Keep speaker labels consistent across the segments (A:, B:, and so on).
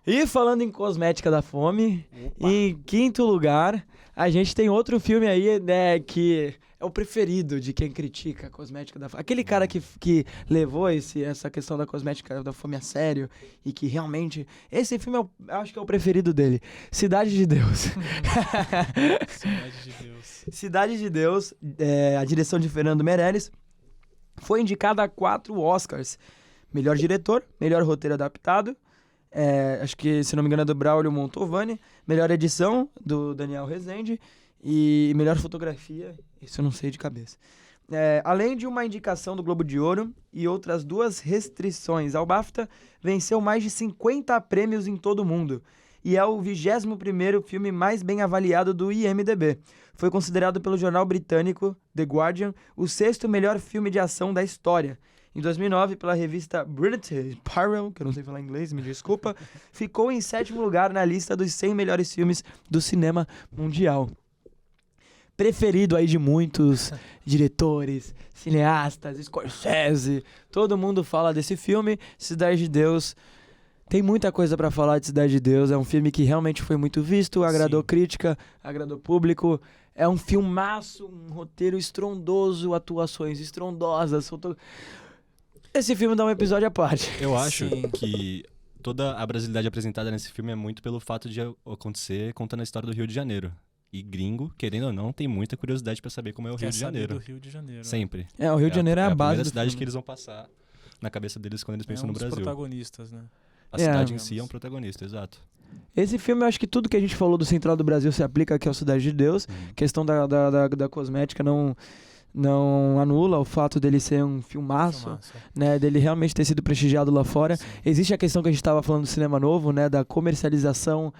A: E falando em cosmética da fome,
B: Opa.
A: em quinto lugar, a gente tem outro filme aí, né, que é o preferido de quem critica a cosmética da fome. Aquele cara que levou essa questão da cosmética da fome a sério e que realmente... Esse filme eu acho que é o preferido dele. Cidade de Deus.
B: Cidade de Deus.
A: Cidade de Deus, a direção de Fernando Meirelles, foi indicada a 4 Oscars. Melhor diretor, melhor roteiro adaptado, acho que, se não me engano, é do Braulio Montovani, melhor edição, do Daniel Rezende, e melhor fotografia, isso eu não sei de cabeça. Além de uma indicação do Globo de Ouro e outras 2 restrições ao BAFTA, venceu mais de 50 prêmios em todo o mundo. E é o 21º filme mais bem avaliado do IMDb. Foi considerado pelo jornal britânico The Guardian o 6º melhor filme de ação da história. Em 2009, pela revista British Parallel, que eu não sei falar inglês, me desculpa, ficou em 7º lugar na lista dos 100 melhores filmes do cinema mundial. Preferido aí de muitos diretores, cineastas, Scorsese, todo mundo fala desse filme. Cidade de Deus, tem muita coisa pra falar de Cidade de Deus, é um filme que realmente foi muito visto, agradou crítica, agradou público, é um filmaço, um roteiro estrondoso, atuações estrondosas, Esse filme dá um episódio à parte.
C: Eu acho que toda a brasilidade apresentada nesse filme é muito pelo fato de acontecer contando a história do Rio de Janeiro. E gringo, querendo ou não, tem muita curiosidade pra saber como é o Rio de Janeiro.
B: Do Rio de Janeiro.
C: Sempre.
A: O Rio de Janeiro é a base
C: primeira
A: do
C: cidade
A: filme.
C: que eles vão passar na cabeça deles quando eles pensam no
B: dos
C: Brasil.
B: protagonistas, né?
C: A cidade em si é um protagonista, exato.
A: Esse filme, eu acho que tudo que a gente falou do Central do Brasil se aplica aqui ao Cidade de Deus. Questão da cosmética não anula o fato dele ser um filmaço, né, dele realmente ter sido prestigiado lá fora.
B: Sim.
A: Existe a questão que a gente estava falando do cinema novo, né, da comercialização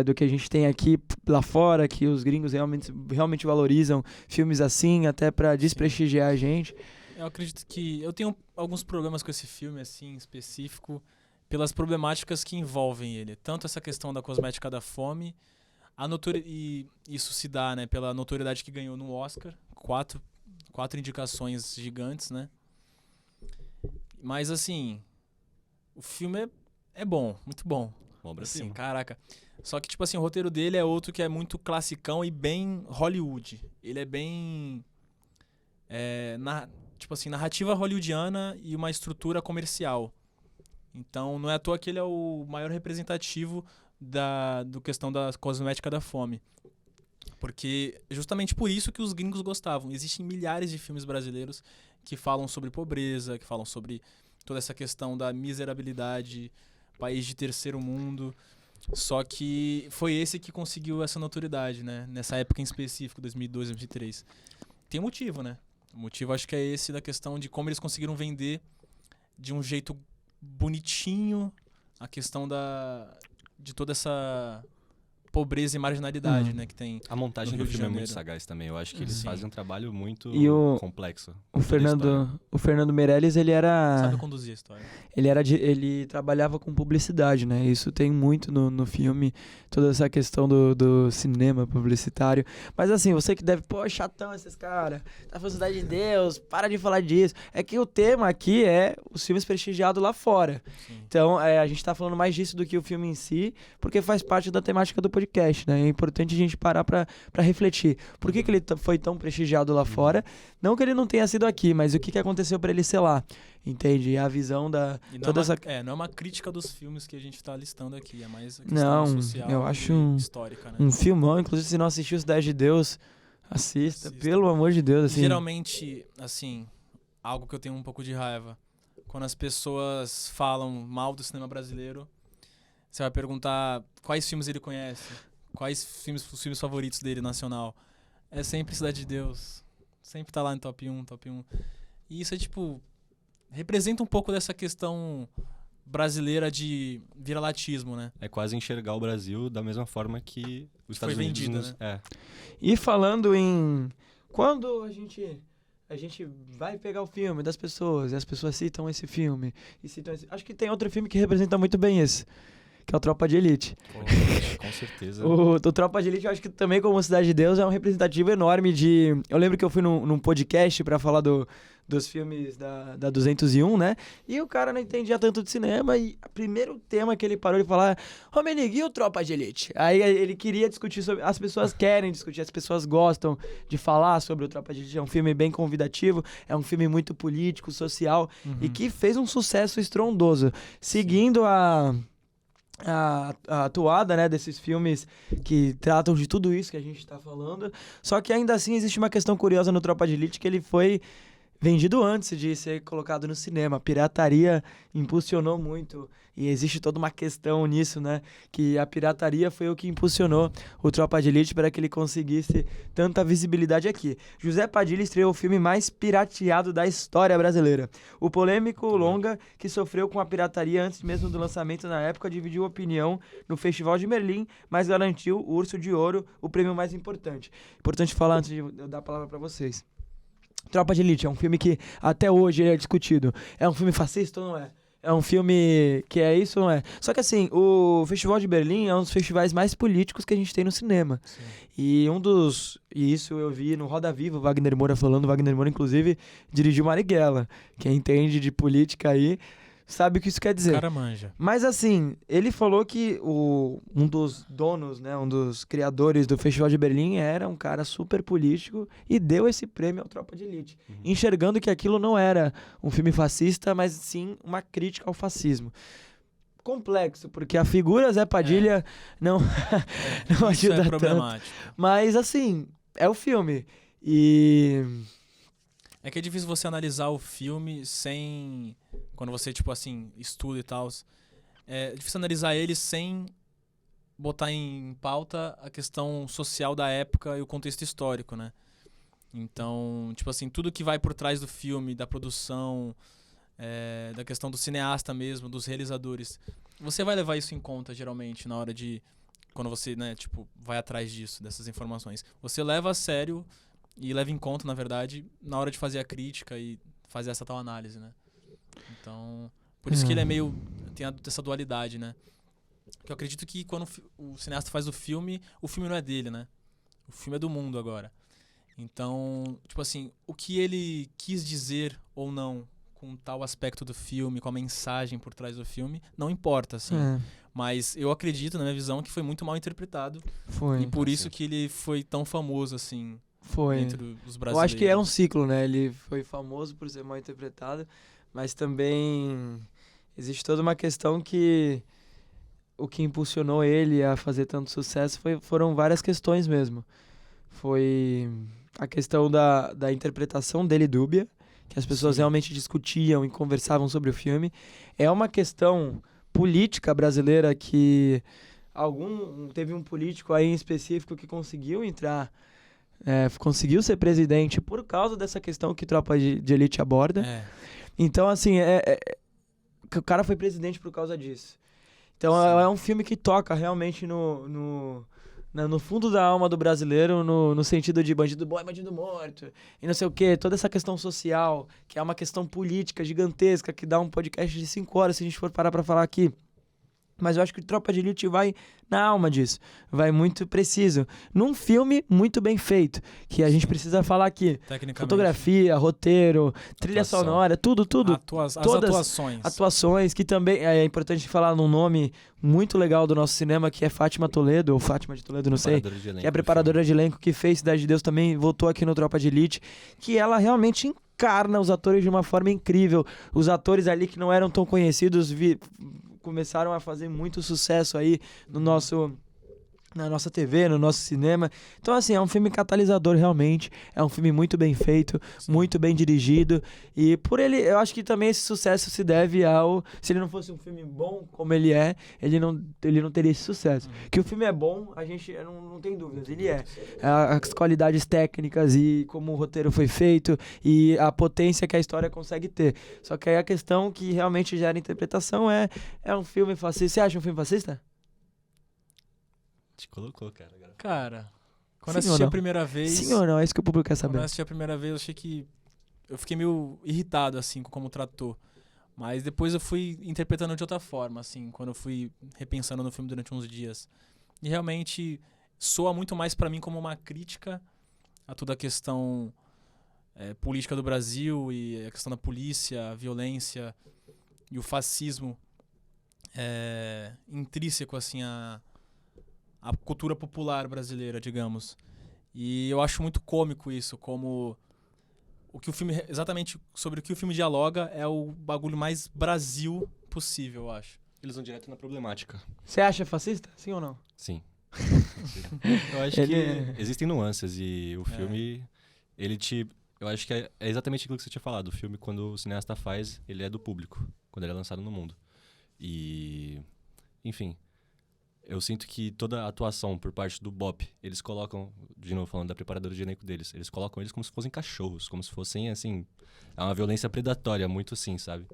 A: do que a gente tem aqui lá fora, que os gringos realmente valorizam filmes assim, até para desprestigiar a gente.
B: Eu acredito que eu tenho alguns problemas com esse filme, assim, específico, pelas problemáticas que envolvem ele. Tanto essa questão da cosmética da fome, e isso se dá, né, pela notoriedade que ganhou no Oscar, 4 indicações gigantes, né? Mas, assim, o filme é bom, muito bom. Assim, caraca. Só que, tipo assim, o roteiro dele é outro que é muito classicão e bem Hollywood. Ele é bem... tipo assim, narrativa hollywoodiana e uma estrutura comercial. Então, não é à toa que ele é o maior representativo do questão da cosmética da fome. Porque justamente por isso que os gringos gostavam. Existem milhares de filmes brasileiros que falam sobre pobreza, que falam sobre toda essa questão da miserabilidade, país de terceiro mundo. Só que foi esse que conseguiu essa notoriedade, né? Nessa época em específico, 2002, 2003. Tem motivo, né? O motivo acho que é esse da questão de como eles conseguiram vender de um jeito bonitinho a questão de toda essa pobreza e marginalidade, né, que tem.
C: A montagem do filme é muito sagaz também. Eu acho que eles fazem um trabalho muito complexo. O
A: Fernando Meirelles, ele era...
B: Sabe conduzir a história.
A: Ele trabalhava com publicidade, né? Isso tem muito no filme, toda essa questão do cinema publicitário. Mas assim, você que deve... Pô, chatão esses caras. Tá falando Cidade de Deus, para de falar disso. É que o tema aqui é os filmes prestigiados lá fora. Sim. Então, a gente tá falando mais disso do que o filme em si, porque faz parte da temática do podcast, né? É importante a gente parar pra refletir. Por que ele foi tão prestigiado lá fora? Não que ele não tenha sido aqui, mas o que aconteceu pra ele ser lá? Entende? E a visão da...
B: não é uma crítica dos filmes que a gente tá listando aqui, é mais a questão social
A: eu acho
B: histórica, né?
A: Um filmão, inclusive se não assistiu Cidade de Deus, assista, pelo amor de Deus. Assim.
B: Geralmente, assim, algo que eu tenho um pouco de raiva, quando as pessoas falam mal do cinema brasileiro, você vai perguntar quais filmes ele conhece, quais os filmes favoritos dele, nacional. É sempre Cidade de Deus. Sempre tá lá em top 1. E isso é tipo... representa um pouco dessa questão brasileira de viralatismo, né?
C: É quase enxergar o Brasil da mesma forma que os Estados
B: Foi
C: Unidos...
B: vendida, né?
A: E falando em... Quando a gente vai pegar o filme das pessoas, e as pessoas citam esse filme, acho que tem outro filme que representa muito bem esse, que é o Tropa de Elite.
C: Com certeza.
A: O Tropa de Elite, eu acho que também, como Cidade de Deus, é um representativo enorme de... Eu lembro que eu fui num podcast pra falar dos filmes da 201, né? E o cara não entendia tanto de cinema e o primeiro tema que ele parou de falar é: ô Menig, e o Tropa de Elite? Aí ele queria discutir sobre... As pessoas querem discutir, as pessoas gostam de falar sobre o Tropa de Elite. É um filme bem convidativo, é um filme muito político, social e que fez um sucesso estrondoso. Seguindo a atuada, né, desses filmes que tratam de tudo isso que a gente tá falando. Só que ainda assim existe uma questão curiosa no Tropa de Elite, que ele foi vendido antes de ser colocado no cinema. A pirataria impulsionou muito e existe toda uma questão nisso, né? Que a pirataria foi o que impulsionou o Tropa de Elite para que ele conseguisse tanta visibilidade aqui. José Padilha estreou o filme mais pirateado da história brasileira. O polêmico longa que sofreu com a pirataria antes mesmo do lançamento na época dividiu opinião no Festival de Berlim, mas garantiu o Urso de Ouro, o prêmio mais importante. Importante falar antes de eu dar a palavra para vocês. Tropa de Elite é um filme que até hoje é discutido. É um filme fascista ou não é? É um filme que é isso ou não é? Só que assim, o Festival de Berlim é um dos festivais mais políticos que a gente tem no cinema. Sim. E isso eu vi no Roda Viva, o Wagner Moura falando. O Wagner Moura, inclusive, dirigiu Marighella. Quem entende de política aí sabe o que isso quer dizer.
B: O cara manja.
A: Mas assim, ele falou que um dos donos, né, um dos criadores do Festival de Berlim era um cara super político e deu esse prêmio ao Tropa de Elite, enxergando que aquilo não era um filme fascista, mas sim uma crítica ao fascismo. Complexo, porque a figura Zé Padilha não ajuda
B: é problemático.
A: Tanto. Mas assim, é o filme. E...
B: É que é difícil você analisar o filme sem... Quando você, tipo assim, estuda e tal. É difícil analisar ele sem botar em pauta a questão social da época e o contexto histórico, né? Então, tipo assim, tudo que vai por trás do filme, da produção, da questão do cineasta mesmo, dos realizadores, você vai levar isso em conta, geralmente, na hora de... Quando você, né, tipo, vai atrás disso, dessas informações. Você leva a sério e leva em conta, na verdade, na hora de fazer a crítica e fazer essa tal análise, né? Então, por isso que ele é meio... Tem essa dualidade, né? Porque eu acredito que quando o cineasta faz o filme não é dele, né? O filme é do mundo agora. Então, tipo assim, o que ele quis dizer ou não com tal aspecto do filme, com a mensagem por trás do filme, não importa, assim. Mas eu acredito, na minha visão, que foi muito mal interpretado.
A: Foi.
B: E por isso que ele foi tão famoso, assim, entre os brasileiros.
A: Eu acho que é um ciclo, né? Ele foi famoso por ser mal interpretado, mas também existe toda uma questão que o que impulsionou ele a fazer tanto sucesso foram várias questões mesmo. Foi a questão da interpretação dele dúbia, que as pessoas realmente discutiam e conversavam sobre o filme. É uma questão política brasileira que teve um político aí em específico que conseguiu entrar, conseguiu ser presidente por causa dessa questão que Tropa de Elite aborda. Então, assim, o cara foi presidente por causa disso. Então, é um filme que toca realmente no fundo da alma do brasileiro, no sentido de bandido bom é bandido morto, e não sei o quê. Toda essa questão social, que é uma questão política gigantesca, que dá um podcast de 5 horas se a gente for parar pra falar aqui. Mas eu acho que o Tropa de Elite vai na alma disso. Vai muito preciso. Num filme muito bem feito, que a gente precisa falar aqui. Fotografia, roteiro, trilha sonora, tudo.
B: As
A: atuações, que também é importante falar num nome muito legal do nosso cinema, que é Fátima Toledo, ou Fátima de Toledo, não sei. Que é a preparadora de elenco, que fez Cidade de Deus também, voltou aqui no Tropa de Elite, que ela realmente encarna os atores de uma forma incrível. Os atores ali que não eram tão conhecidos começaram a fazer muito sucesso aí na nossa TV, no nosso cinema. Então, assim, é um filme catalisador realmente. É um filme muito bem feito, muito bem dirigido. E por ele, eu acho que também esse sucesso se deve ao... Se ele não fosse um filme bom como ele é, ele não teria esse sucesso. Que o filme é bom, a gente não tem dúvidas, ele é. As qualidades técnicas e como o roteiro foi feito e a potência que a história consegue ter. Só que aí a questão que realmente gera interpretação é um filme fascista. Você acha um filme fascista?
C: Te colocou, cara.
B: Cara, quando eu assisti a primeira vez...
A: Sim ou não? É isso que o público quer saber.
B: Quando eu assisti a primeira vez, eu fiquei meio irritado, assim, com como tratou. Mas depois eu fui interpretando de outra forma, assim, quando eu fui repensando no filme durante uns dias. E realmente soa muito mais pra mim como uma crítica a toda a questão política do Brasil e a questão da polícia, a violência e o fascismo intrínseco, assim, à cultura popular brasileira, digamos. E eu acho muito cômico isso, como o que o filme, exatamente sobre o que o filme dialoga é o bagulho mais Brasil possível, eu acho.
C: Eles vão direto na problemática.
A: Você acha fascista? Sim ou não?
C: Sim. Eu acho que existem nuances e o filme, eu acho que é exatamente aquilo que você tinha falado. O filme, quando o cineasta faz, ele é do público, quando ele é lançado no mundo. E, enfim, eu sinto que toda a atuação por parte do BOPE, eles colocam, de novo falando da preparadora de elenco deles, eles colocam eles como se fossem cachorros, como se fossem, assim, é uma violência predatória, muito assim, sabe?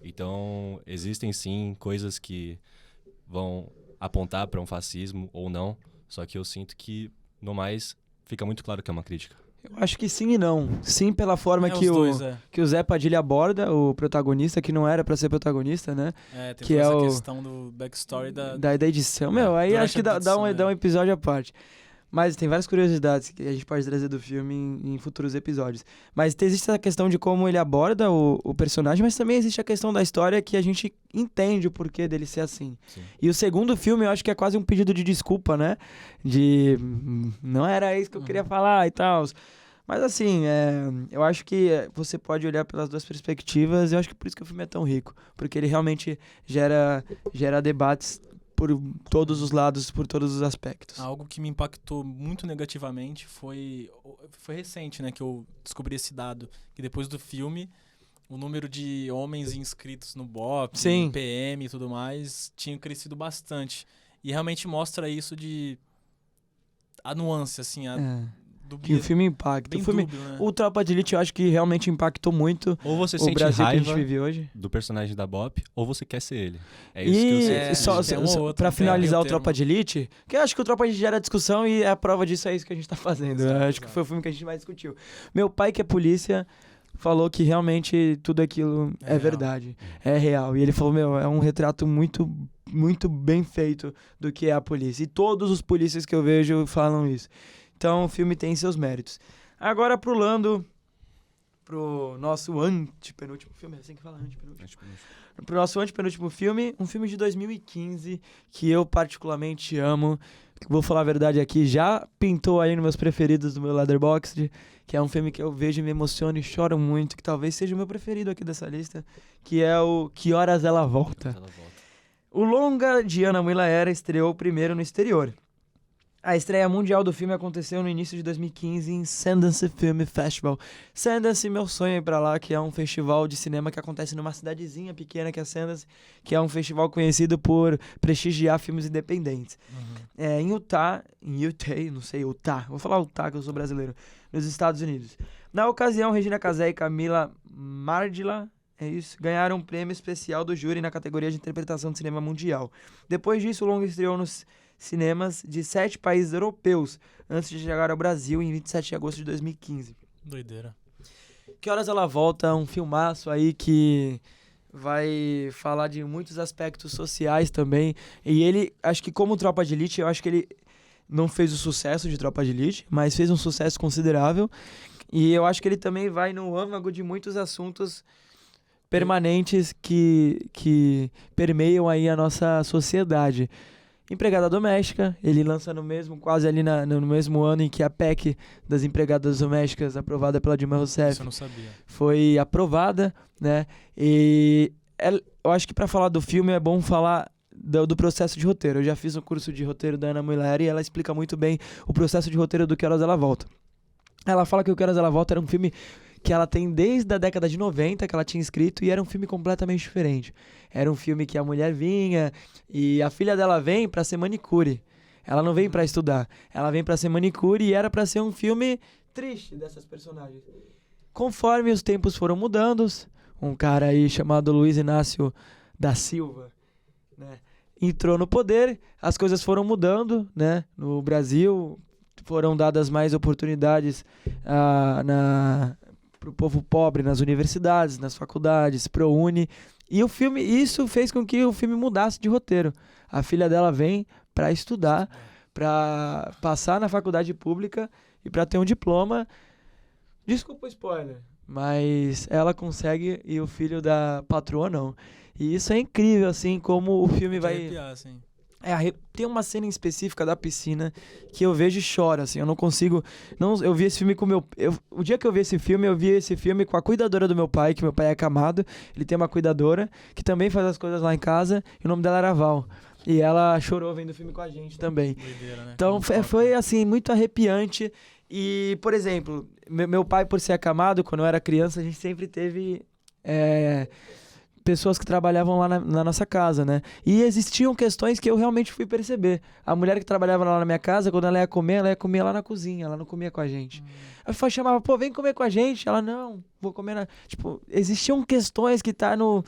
C: Então, existem sim coisas que vão apontar para um fascismo ou não, só que eu sinto que, no mais, fica muito claro que é uma crítica.
A: Eu acho que sim e não. Sim, pela forma que o Zé Padilha aborda o protagonista, que não era pra ser protagonista, né?
B: Tem
A: que
B: toda
A: é
B: essa questão do backstory da
A: edição. Meu, aí acho que dá um episódio à parte. Mas tem várias curiosidades que a gente pode trazer do filme em futuros episódios. Mas existe essa questão de como ele aborda o personagem, mas também existe a questão da história que a gente entende o porquê dele ser assim.
C: Sim.
A: E o segundo filme eu acho que é quase um pedido de desculpa, né? De não era isso que eu queria falar e tal. Mas assim, eu acho que você pode olhar pelas duas perspectivas e eu acho que por isso que o filme é tão rico. Porque ele realmente gera debates por todos os lados, por todos os aspectos.
B: Algo que me impactou muito negativamente foi recente, né, que eu descobri esse dado, que depois do filme, o número de homens inscritos no BOPE, no PM e tudo mais, tinha crescido bastante. E realmente mostra isso a nuance, assim,
A: que o filme impacta.
B: Dúbio, né?
A: O Tropa de Elite eu acho que realmente impactou muito
C: ou você
A: o
C: sente
A: Brasil
C: raiva
A: que a gente vive hoje.
C: Do personagem da BOPE, ou você quer ser ele. É isso que eu sei.
A: Pra finalizar o Tropa de Elite, que eu acho que o Tropa de Elite gera discussão e a prova disso é isso que a gente tá fazendo.
B: Exato,
A: acho que foi o filme que a gente mais discutiu. Meu pai, que é polícia, falou que realmente tudo aquilo é verdade, é real. E ele falou, é um retrato muito, muito bem feito do que é a polícia. E todos os polícias que eu vejo falam isso. Então o filme tem seus méritos. Agora pulando pro nosso antepenúltimo filme, é assim que fala, antepenúltimo. Pro nosso antepenúltimo filme, um filme de 2015 que eu particularmente amo. Vou falar a verdade aqui, já pintou aí nos meus preferidos do meu Letterboxd, que é um filme que eu vejo e me emociono e choro muito, que talvez seja o meu preferido aqui dessa lista, que é o Que Horas Ela Volta. O longa de Ana Miller estreou primeiro no exterior. A estreia mundial do filme aconteceu no início de 2015 em Sundance Film Festival. Sundance, meu sonho é ir pra lá, que é um festival de cinema que acontece numa cidadezinha pequena que é Sundance, que é um festival conhecido por prestigiar filmes independentes. Em Utah, não sei, Utah, vou falar Utah que eu sou brasileiro, nos Estados Unidos. Na ocasião, Regina Casé e Camila Mardila, ganharam um prêmio especial do júri na categoria de interpretação de cinema mundial. Depois disso, o longa estreou nos cinemas de 7 países europeus, antes de chegar ao Brasil em 27 de agosto de 2015.
B: Doideira.
A: Que Horas Ela Volta, um filmaço aí que vai falar de muitos aspectos sociais também. E ele, acho que como Tropa de Elite, eu acho que ele não fez o sucesso de Tropa de Elite, mas fez um sucesso considerável. E eu acho que ele também vai no âmago de muitos assuntos permanentes que permeiam aí a nossa sociedade. Empregada doméstica, ele lança quase ali no mesmo ano em que a PEC das empregadas domésticas, aprovada pela Dilma Rousseff,
B: isso eu não sabia,
A: foi aprovada, né? E eu acho que para falar do filme é bom falar do processo de roteiro. Eu já fiz um curso de roteiro da Ana Miller e ela explica muito bem o processo de roteiro do Que Horas Ela Volta. Ela fala que o Que Horas Ela Volta era um filme que ela tem desde a década de 90, que ela tinha escrito, e era um filme completamente diferente. Era um filme que a mulher vinha, e a filha dela vem pra ser manicure. Ela não vem pra estudar, ela vem pra ser manicure, e era pra ser um filme triste dessas personagens. Conforme os tempos foram mudando, um cara aí chamado Luiz Inácio da Silva, né, entrou no poder, as coisas foram mudando, né, no Brasil, foram dadas mais oportunidades pro povo pobre nas universidades, nas faculdades, ProUni, E o filme, isso fez com que o filme mudasse de roteiro. A filha dela vem pra estudar, pra passar na faculdade pública e pra ter um diploma. Desculpa o spoiler, mas ela consegue e o filho da patroa não. E isso é incrível, assim, como o filme vai...
B: Arrepiar, assim.
A: Tem uma cena em específica da piscina que eu vejo e choro, assim, eu não consigo... eu vi esse filme com o dia que eu vi esse filme com a cuidadora do meu pai, que meu pai é acamado, ele tem uma cuidadora que também faz as coisas lá em casa, e o nome dela era Val. E ela chorou vendo o filme com a gente também.
B: Doideira, né?
A: Então foi, assim, muito arrepiante. E, por exemplo, meu pai, por ser acamado, quando eu era criança, a gente sempre teve... pessoas que trabalhavam lá na nossa casa, né? E existiam questões que eu realmente fui perceber. A mulher que trabalhava lá na minha casa, quando ela ia comer lá na cozinha, ela não comia com a gente. Eu chamava, pô, vem comer com a gente. Ela, não, vou comer na... Tipo, existiam questões que tá no...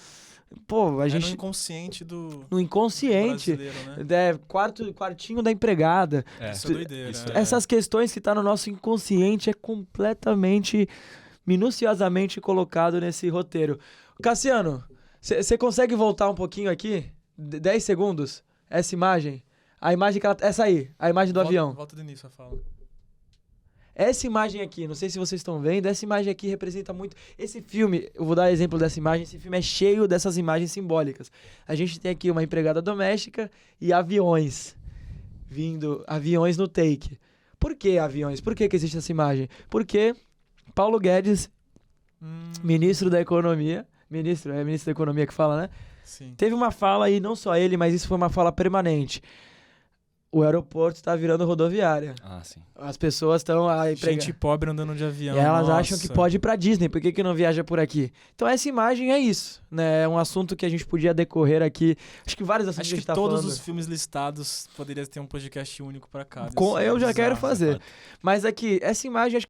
A: Pô, a gente...
B: no inconsciente do...
A: No inconsciente.
B: Brasileiro, né?
A: Quartinho da empregada.
B: Isso é doideira.
A: Essas questões que tá no nosso inconsciente é completamente, minuciosamente colocado nesse roteiro. Cassiano... Você consegue voltar um pouquinho aqui? 10 segundos? Essa imagem? A imagem que ela... Essa aí, a imagem do avião.
B: Volta do início a fala.
A: Essa imagem aqui, não sei se vocês estão vendo, essa imagem aqui representa muito... Esse filme, eu vou dar exemplo dessa imagem, esse filme é cheio dessas imagens simbólicas. A gente tem aqui uma empregada doméstica e aviões. Aviões no take. Por que aviões? Por que existe essa imagem? Porque Paulo Guedes, ministro da Economia... Ministro da Economia que fala, né?
B: Sim.
A: Teve uma fala aí, não só ele, mas isso foi uma fala permanente. O aeroporto tá virando rodoviária.
C: Ah, sim.
A: As pessoas estão...
B: Gente pobre andando de avião.
A: E elas
B: nossa.
A: acham que pode ir pra Disney, por que não viaja por aqui? Então essa imagem é isso, né? É um assunto que a gente podia decorrer aqui. Acho que vários assuntos
B: Acho
A: que a
B: que
A: gente tá
B: todos
A: falando.
B: os filmes listados poderiam ter um podcast único pra cada.
A: Eu já
B: Bizarro.
A: quero fazer. Mas aqui, essa imagem, acho